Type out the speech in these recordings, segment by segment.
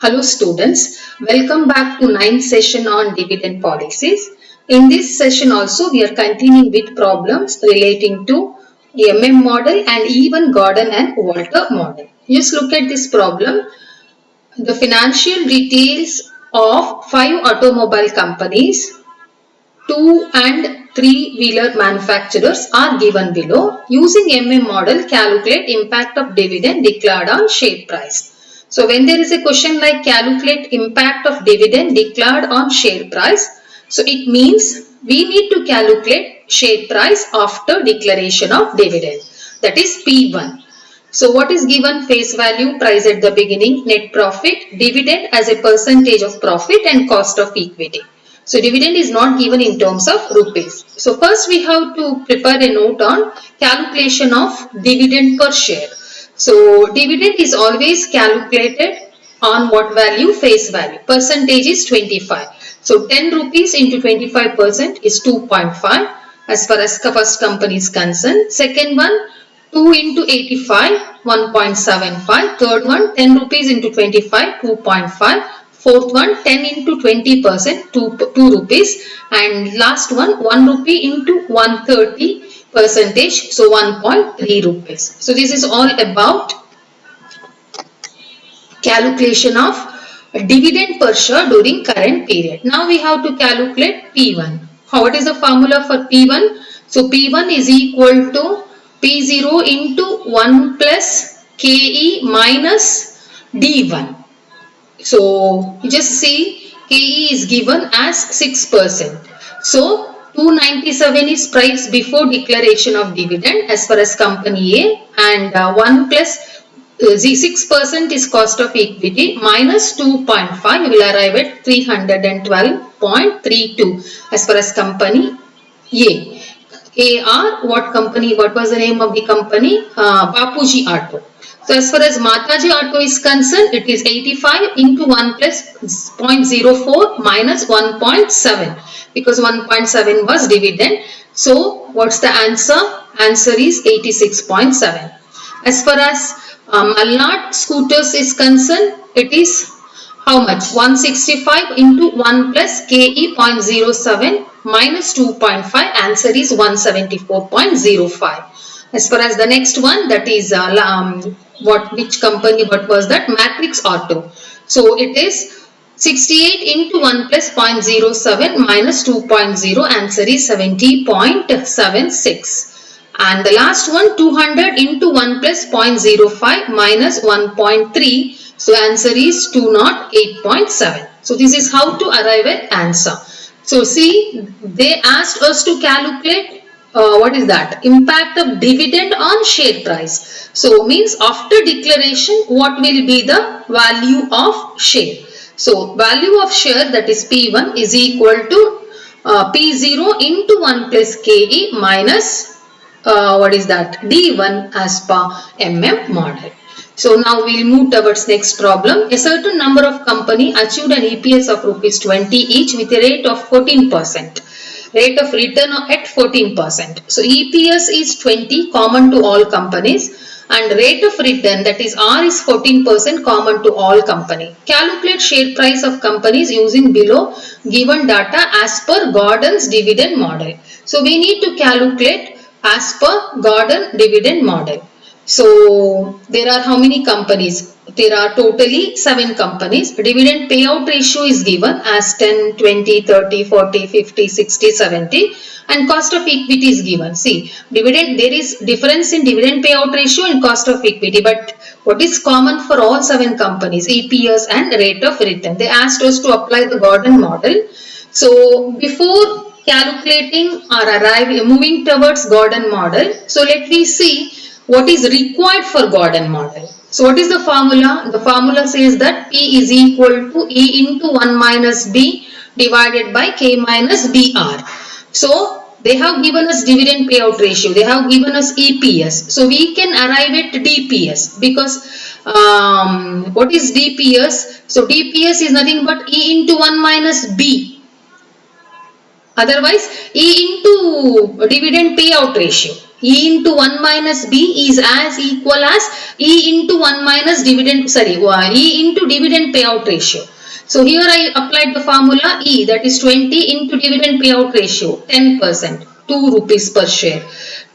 Hello students, welcome back to ninth session on dividend policies. In this session also we are continuing with problems relating to model and even Gordon and Walter model. Just look at this problem. The financial details of 5 automobile companies, 2 and 3 wheeler manufacturers are given below. Using model, calculate impact of dividend declared on share price. So when there is a question like calculate impact of dividend declared on share price, so it means we need to calculate share price after declaration of dividend, that is P1. So what is given? Face value, price at the beginning, net profit, dividend as a percentage of profit and cost of equity. So dividend is not given in terms of rupees. So first we have to prepare a note on calculation of dividend per share. So dividend is always calculated on what value? Face value. Percentage is 25. So 10 rupees into 25% is 2.5 as far as first company is concerned. Second one, 2 into 85, 1.75. Third one, 10 rupees into 25, 2.5. Fourth one, 10 into 20%, 2 rupees. And last one, 1 rupee into 130 percentage, so 1.3 rupees. So this is all about calculation of dividend per share during current period. Now we have to calculate P1. What is the formula for P1? So P1 is equal to P0 into 1 plus KE minus D1. So you just see KE is given as 6%. So 297 is price before declaration of dividend as far as company A, and 1 plus 6% is cost of equity minus 2.5 will arrive at 312.32 as far as company A. AR, what company? What was the name of the company? Bapuji Auto. So as far as Mataji Auto is concerned, it is 85 into 1 plus 0.04 minus 1.7 because 1.7 was dividend. So what's the answer? Answer is 86.7. As far as Malnad Scooters is concerned, it is how much? 165 into 1 plus KE 0.07 minus 2.5. Answer is 174.05. As far as the next one, that is which company? What was that? Matrix Auto. So it is 68 into 1 plus 0.07 minus 2.0. Answer is 70.76. And the last one, 200 into 1 plus 0.05 minus 1.3. So answer is 208.7. So this is how to arrive at answer. So see, they asked us to calculate what is that? Impact of dividend on share price. So means after declaration, what will be the value of share? So value of share, that is P1, is equal to P0 into 1 plus KE minus what is that? D1 as per model. So now we will move towards next problem. A certain number of company achieved an EPS of rupees 20 each with a rate of 14%. Rate of return at 14%. So EPS is 20 common to all companies and rate of return, that is R, is 14% common to all company. Calculate share price of companies using below given data as per Gordon's dividend model. So we need to calculate as per Gordon dividend model. So there are how many companies? There are totally 7 companies. Dividend payout ratio is given as 10, 20, 30, 40, 50, 60, 70 and cost of equity is given. See, dividend, there is difference in dividend payout ratio and cost of equity, but what is common for all 7 companies? EPS and rate of return. They asked us to apply the Gordon model. So before calculating or moving towards Gordon model, so let me see what is required for Gordon model. So what is the formula? The formula says that P is equal to E into 1 minus B divided by K minus BR. So they have given us dividend payout ratio. They have given us EPS. So we can arrive at DPS because what is DPS? So DPS is nothing but E into 1 minus B. Otherwise, E into dividend payout ratio. E into 1 minus B is as equal as E into 1 minus dividend, E into dividend payout ratio. So here I applied the formula E, that is 20 into dividend payout ratio, 10%, 2 rupees per share.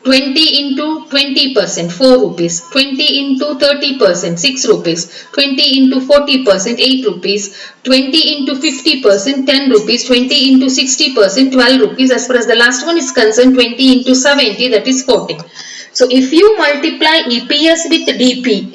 20 into 20%, 4 rupees. 20 into 30%, 6 rupees. 20 into 40%, 8 rupees. 20 into 50%, 10 rupees. 20 into 60%, 12 rupees. As far as the last one is concerned, 20 into 70, that is 14. So if you multiply EPS with DP,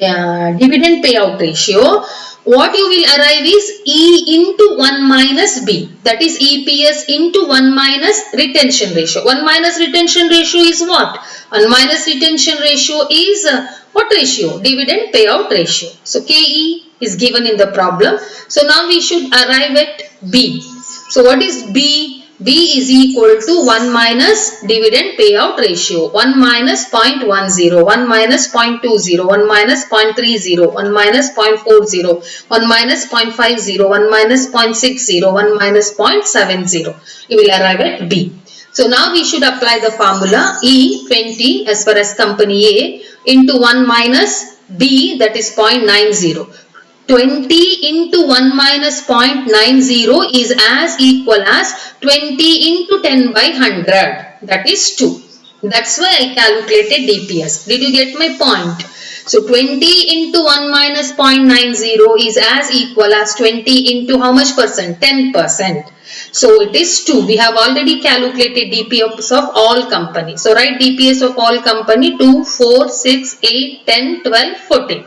dividend payout ratio, what you will arrive is E into 1 minus B. That is EPS into 1 minus retention ratio. 1 minus retention ratio is what? 1 minus retention ratio is what ratio? Dividend payout ratio. So KE is given in the problem. So now we should arrive at B. So what is B? B is equal to 1 minus dividend payout ratio, 1 minus 0.10, 1 minus 0.20, 1 minus 0.30, 1 minus 0.40, 1 minus 0.50, 1 minus 0.60, 1 minus 0.70. You will arrive at B. So now we should apply the formula E20 as far as company A into 1 minus B, that is 0.90. 20 into 1 minus 0.90 is as equal as 20 into 10 by 100, that is 2. That's why I calculated DPS. Did you get my point? So 20 into 1 minus 0.90 is as equal as 20 into how much percent? 10%. So it is 2. We have already calculated DPS of all companies. So write DPS of all company 2, 4, 6, 8, 10, 12, 14.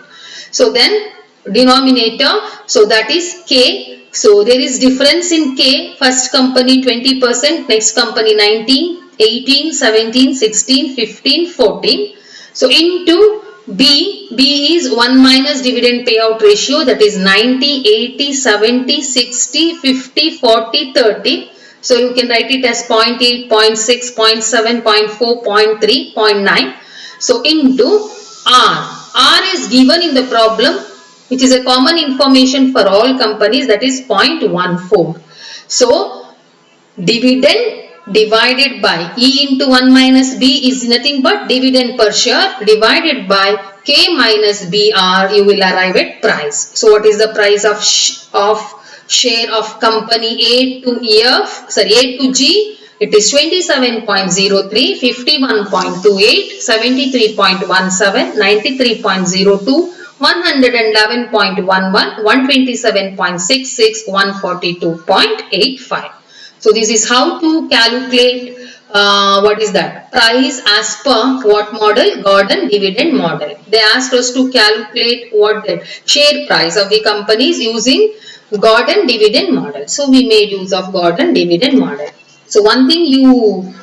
So then denominator, so that is K. So there is difference in K. First company 20%, next company 19, 18, 17, 16, 15, 14. So into B, B is 1 minus dividend payout ratio, that is 90, 80, 70, 60, 50, 40, 30. So you can write it as 0.8, 0.6, 0.7, 0.4, 0.3, 0.9. So into R. R is given in the problem, which is a common information for all companies, that is 0.14. So dividend divided by E into 1 minus B is nothing but dividend per share divided by K minus BR, you will arrive at price. So what is the price of share of company A to A to G? It is 27.03, 51.28, 73.17, 93.02, 111.11, 127.66, 142.85. So this is how to calculate what is that? Price as per what model? Gordon dividend model. They asked us to calculate what the share price of the companies using Gordon dividend model. So we made use of Gordon dividend model. So one thing you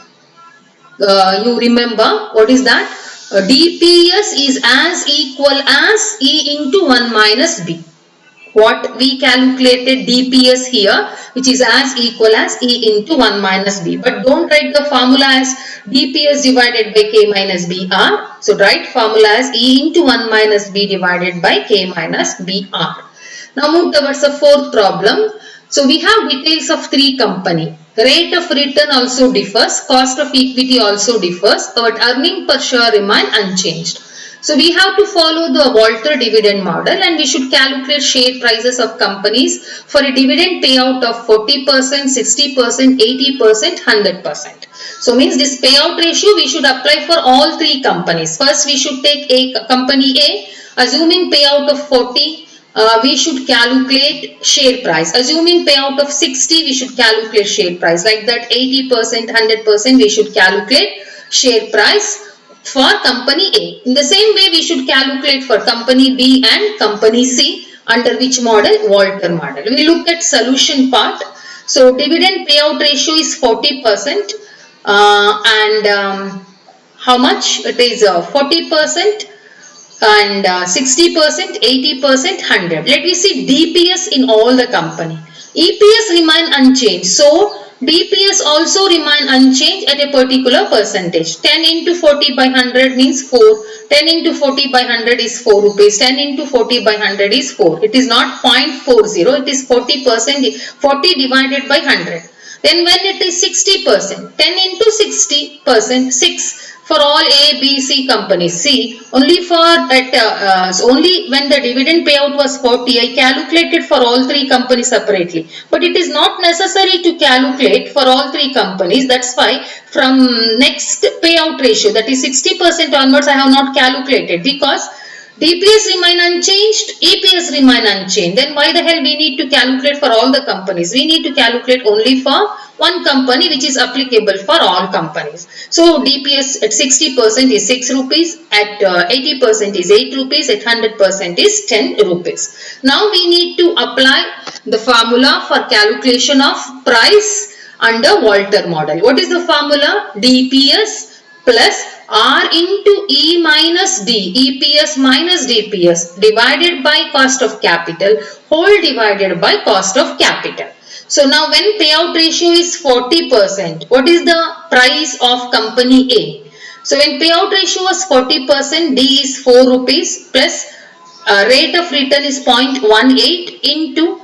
remember, what is that? DPS is as equal as E into 1 minus B. What we calculated DPS here, which is as equal as E into 1 minus B. But don't write the formula as DPS divided by K minus BR. So write formula as E into 1 minus B divided by K minus BR. Now move towards the fourth problem. So we have details of 3 companies. Rate of return also differs, cost of equity also differs, but earning per share remain unchanged. So we have to follow the Walter dividend model and we should calculate share prices of companies for a dividend payout of 40%, 60%, 80%, 100%. So means this payout ratio we should apply for all 3 companies. First we should take a company A, assuming payout of 40. We should calculate share price. Assuming payout of 60, we should calculate share price. Like that 80%, 100%, we should calculate share price for company A. In the same way, we should calculate for company B and company C. Under which model? Walter model. We look at solution part. So dividend payout ratio is 40%. How much? It is 40%. And 60%, 80%, 100. Let me see DPS in all the company. EPS remain unchanged. So DPS also remain unchanged at a particular percentage. 10 into 40 by 100 means 4. 10 into 40 by 100 is 4 rupees. 10 into 40 by 100 is 4. It is not 0.40. It is 40%. 40 divided by 100. Then when it is 60%, 10 into 60%, 6. for all A, B, C companies. See, only only when the dividend payout was 40, I calculated for all three companies separately. But it is not necessary to calculate for all three companies. That's why from next payout ratio, that is 60% onwards, I have not calculated, because DPS remain unchanged, EPS remain unchanged. Then why the hell we need to calculate for all the companies? We need to calculate only for one company, which is applicable for all companies. So DPS at 60% is 6 rupees, at 80% is 8 rupees, at 100% is 10 rupees. Now we need to apply the formula for calculation of price under Walter model. What is the formula? DPS plus R into E minus D, EPS minus DPS divided by cost of capital whole divided by cost of capital. So now when payout ratio is 40%, what is the price of company A? So when payout ratio was 40%, D is 4 rupees plus rate of return is 0.18 into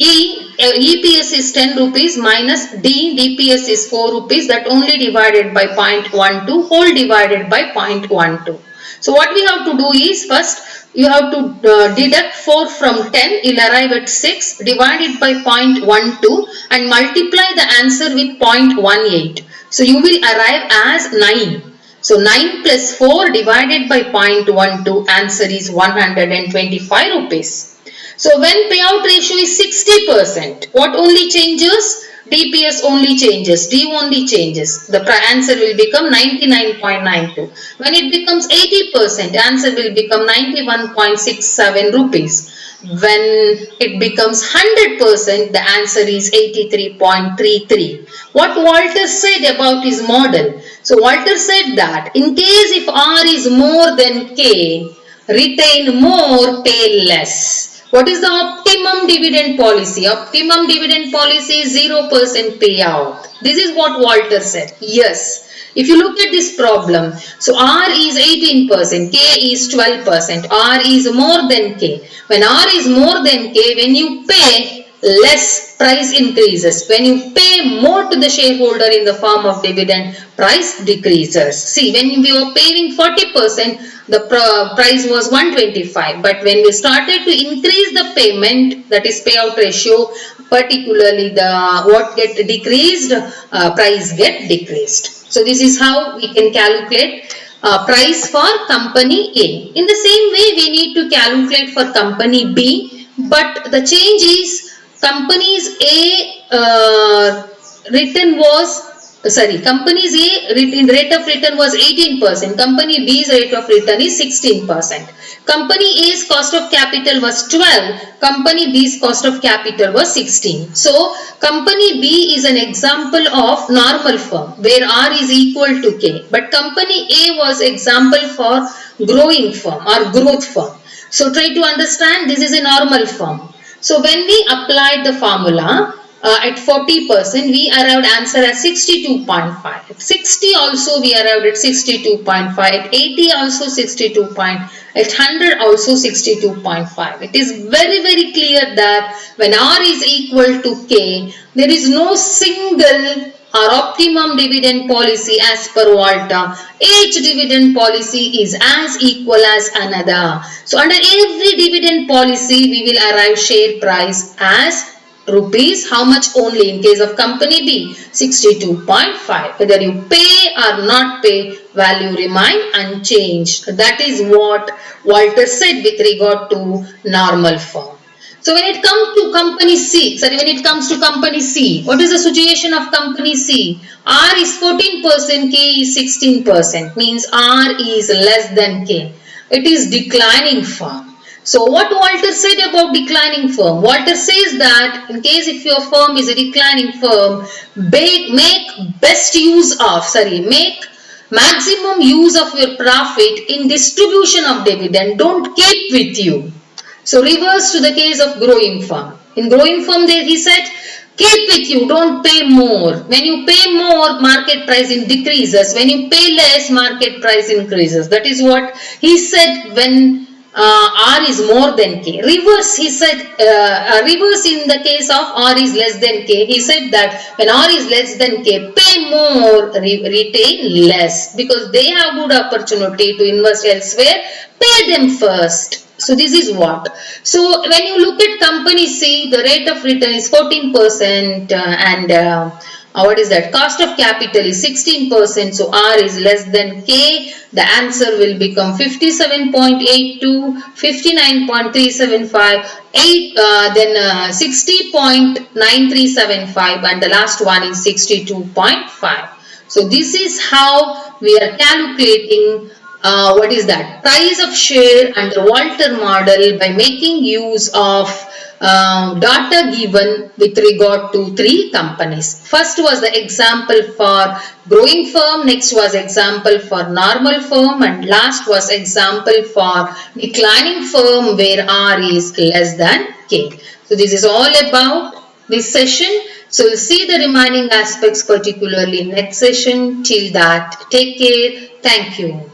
EPS is 10 rupees minus DPS is 4 rupees, that only divided by 0.12 whole divided by 0.12. So what we have to do is, first you have to deduct 4 from 10, you'll arrive at 6, divided by 0.12 and multiply the answer with 0.18. So you will arrive as 9. So 9 plus 4 divided by 0.12, answer is 125 rupees. So when payout ratio is 60%, what only changes? DPS only changes, D only changes. The answer will become 99.92. When it becomes 80%, answer will become 91.67 rupees. When it becomes 100%, the answer is 83.33. What Walter said about his model? So Walter said that in case if R is more than K, retain more, pay less. What is the optimum dividend policy? Optimum dividend policy is 0% payout. This is what Walter said. Yes. If you look at this problem, so R is 18%, K is 12%, R is more than K. When R is more than K, when you pay less, price increases. When you pay more to the shareholder in the form of dividend, price decreases. See, when we were paying 40%, the price was 125, but when we started to increase the payment, that is payout ratio, particularly the what get decreased, price get decreased. So this is how we can calculate price for company A. In the same way, we need to calculate for company B, but the change is companies A companies A rate of return was 18%, company B's rate of return is 16%. Company A's cost of capital was 12, company B's cost of capital was 16. So, company B is an example of normal firm where R is equal to K, but company A was example for growing firm or growth firm. So, try to understand, this is a normal firm. So, when we applied the formula, at 40%, we arrived answer as 62.5. At 60 also we arrived at 62.5. At 80 also 62. At 100 also 62.5. It is very clear that when R is equal to K, there is no single or optimum dividend policy as per Walter. Each dividend policy is as equal as another. So under every dividend policy, we will arrive share price as rupees, how much only? In case of company B, 62.5. Whether you pay or not pay, value remain unchanged. That is what Walter said with regard to normal firm. So when it comes to company C, what is the situation of company C? R is 14%, K is 16%, means R is less than K. It is declining firm. So what Walter said about declining firm? Walter says that in case if your firm is a declining firm, make maximum use of your profit in distribution of dividend. Don't keep with you. So reverse to the case of growing firm. In growing firm, he said, keep with you, don't pay more. When you pay more, market price decreases. When you pay less, market price increases. That is what he said when R is more than K. Reverse, he said, reverse in the case of R is less than K. He said that when R is less than K, pay more, retain less, because they have good opportunity to invest elsewhere. Pay them first. So this is what. So when you look at company C, the rate of return is 14% and what is that? Cost of capital is 16%. So R is less than K. The answer will become 57.82, 59.375, 60.9375, and the last one is 62.5. So this is how we are calculating what is that? Price of share under Walter model by making use of data given with regard to 3 companies. First was the example for growing firm, next was example for normal firm, and last was example for declining firm where R is less than K. So this is all about this session. So we'll see the remaining aspects particularly next session. Till that, take care. Thank you.